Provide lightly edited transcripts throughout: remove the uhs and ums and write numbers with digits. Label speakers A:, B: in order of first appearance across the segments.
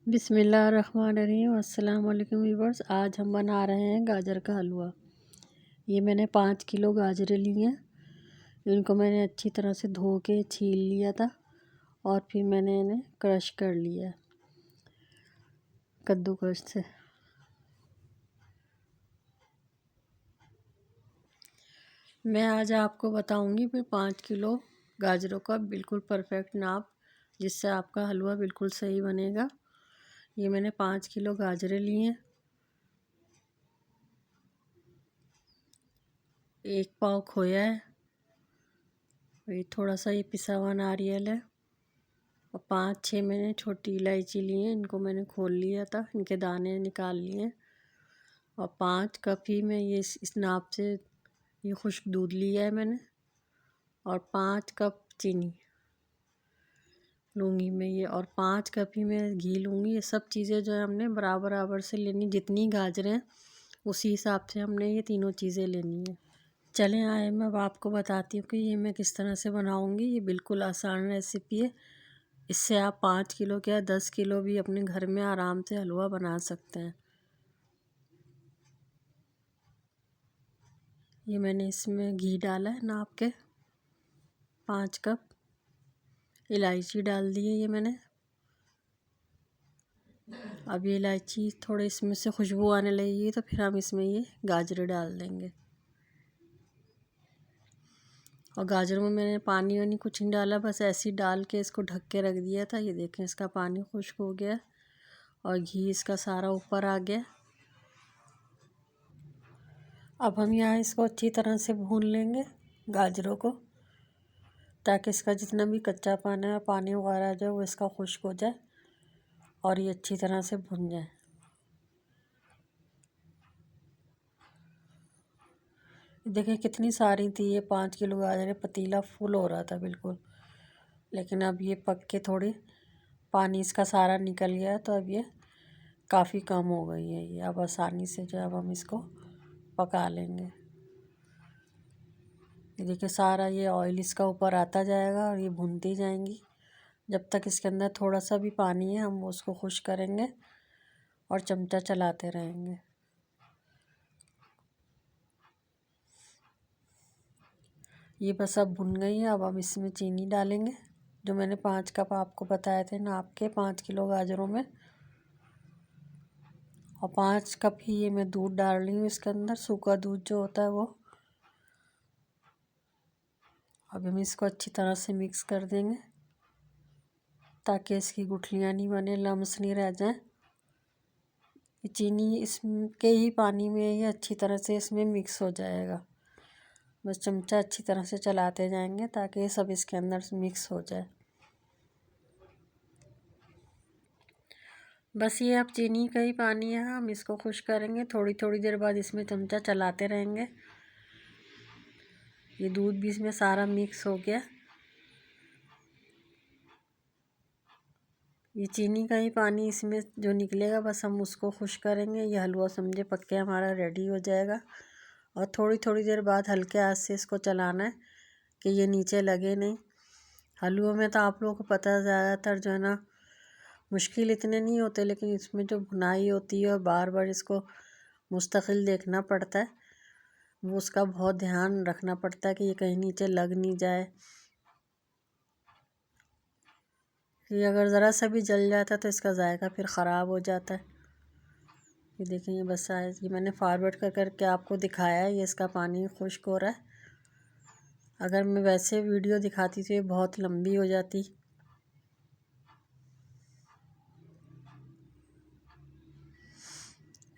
A: बिस्मिल्लाहिर्रहमानिर्रहीम। अस्सलाम वालेकुम व्यूअर्स। आज हम बना रहे हैं गाजर का हलवा। ये मैंने 5 किलो गाजरें ली हैं। इनको मैंने अच्छी तरह से धो के छील लिया था और फिर मैंने इन्हें क्रश कर लिया कद्दूकस से। मैं आज आपको बताऊंगी फिर 5 किलो गाजरों का बिल्कुल परफेक्ट नाप, जिससे आपका हलवा बिल्कुल सही बनेगा। ये मैंने 5 किलो गाजरें ली हैं। 1 पाव खोया है। ये थोड़ा सा ये पिसा हुआ नारियल है और 5-6 मैंने छोटी इलायची ली है। इनको मैंने खोल लिया था, इनके दाने निकाल लिए हैं। और 5 कप ही मैं ये इस नाप से ये खुश्क दूध लिया है मैंने। और 5 कप चीनी लूँगी मैं ये, और 5 कप ही मैं घी लूँगी। ये सब चीज़ें जो है हमने बराबर बराबर से लेनी, जितनी गाजरें हैं उसी हिसाब से हमने ये तीनों चीज़ें लेनी है। चलें आए मैं अब आपको बताती हूँ कि ये मैं किस तरह से बनाऊँगी। ये बिल्कुल आसान रेसिपी है। इससे आप 5 किलो क्या 10 किलो भी अपने घर में आराम से हलवा बना सकते हैं। ये मैंने इसमें घी डाला है नाप के, 5 कप। इलायची डाल दी है ये मैंने। अब ये इलायची थोड़े इसमें से खुशबू आने लगेगी तो फिर हम इसमें ये गाजर डाल देंगे। और गाजर में मैंने पानी वानी कुछ नहीं डाला, बस ऐसे ही डाल के इसको ढक के रख दिया था। ये देखें इसका पानी खुश्क हो गया और घी इसका सारा ऊपर आ गया। अब हम यहाँ इसको अच्छी तरह से भून लेंगे गाजरों को, ताकि इसका जितना भी कच्चा पानी वगैरह जो है वो इसका खुश्क हो जाए और ये अच्छी तरह से भुन जाए। देखिए कितनी सारी थी ये 5 किलो गाजरें, पतीला फुल हो रहा था बिल्कुल। लेकिन अब ये पक के थोड़ी पानी इसका सारा निकल गया, तो अब ये काफ़ी कम हो गई है ये। अब आसानी से जो अब हम इसको पका लेंगे। ये देखिए सारा ये ऑयल इसका ऊपर आता जाएगा और ये भूनती जाएंगी जब तक इसके अंदर थोड़ा सा भी पानी है। हम उसको खुश करेंगे और चमचा चलाते रहेंगे। ये बस अब भुन गई है। अब हम इसमें चीनी डालेंगे, जो मैंने 5 कप आपको बताए थे नाप के 5 किलो गाजरों में। और 5 कप ही ये मैं दूध डाल रही हूँ इसके अंदर, सूखा दूध जो होता है वो। अब हम इसको अच्छी तरह से मिक्स कर देंगे ताकि इसकी गुठलियाँ नहीं बने, लम्स नहीं रह जाएं। ये चीनी इसके ही पानी में ये अच्छी तरह से इसमें मिक्स हो जाएगा। बस चमचा अच्छी तरह से चलाते जाएंगे ताकि ये सब इसके अंदर मिक्स हो जाए। बस ये अब चीनी का ही पानी है, हम इसको खुश करेंगे। थोड़ी थोड़ी देर बाद इसमें चमचा चलाते रहेंगे। ये दूध भी इसमें सारा मिक्स हो गया। ये चीनी का ही पानी इसमें जो निकलेगा बस हम उसको खुश करेंगे। ये हलवा समझे पक के हमारा रेडी हो जाएगा। और थोड़ी थोड़ी देर बाद हल्के आंच से इसको चलाना है कि ये नीचे लगे नहीं। हलवों में तो आप लोगों को पता है ज़्यादातर जो है ना मुश्किल इतने नहीं होते, लेकिन इसमें जो भुनाई होती है और बार बार इसको मुस्तकिल देखना पड़ता है, वो उसका बहुत ध्यान रखना पड़ता है कि ये कहीं नीचे लग नहीं जाए। ये अगर ज़रा सा भी जल जाता है तो इसका जायका फिर ख़राब हो जाता है। ये देखें ये बस ये मैंने फॉरवर्ड कर करके आपको दिखाया है। ये इसका पानी खुश्क हो रहा है। अगर मैं वैसे वीडियो दिखाती तो ये बहुत लंबी हो जाती।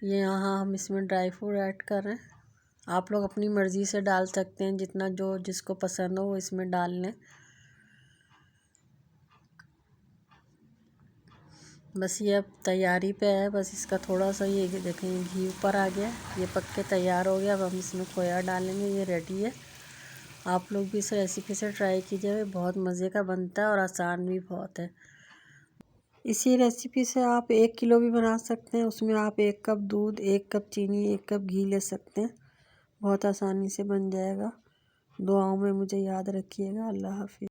A: ये यहाँ हम इसमें ड्राई फ्रूट ऐड कर रहे हैं। आप लोग अपनी मर्ज़ी से डाल सकते हैं, जितना जो जिसको पसंद हो वो इसमें डाल लें। बस ये अब तैयारी पे है। बस इसका थोड़ा सा ये देखें घी ऊपर आ गया, ये पक के तैयार हो गया। अब हम इसमें खोया डालेंगे। ये रेडी है। आप लोग भी इस रेसिपी से ट्राई कीजिए, बहुत मज़े का बनता है और आसान भी बहुत है। इसी रेसिपी से आप 1 किलो भी बना सकते हैं। उसमें आप 1 कप दूध, 1 कप चीनी, 1 कप घी ले सकते हैं। बहुत आसानी से बन जाएगा। दुआओं में मुझे याद रखिएगा। अल्लाह हाफिज़।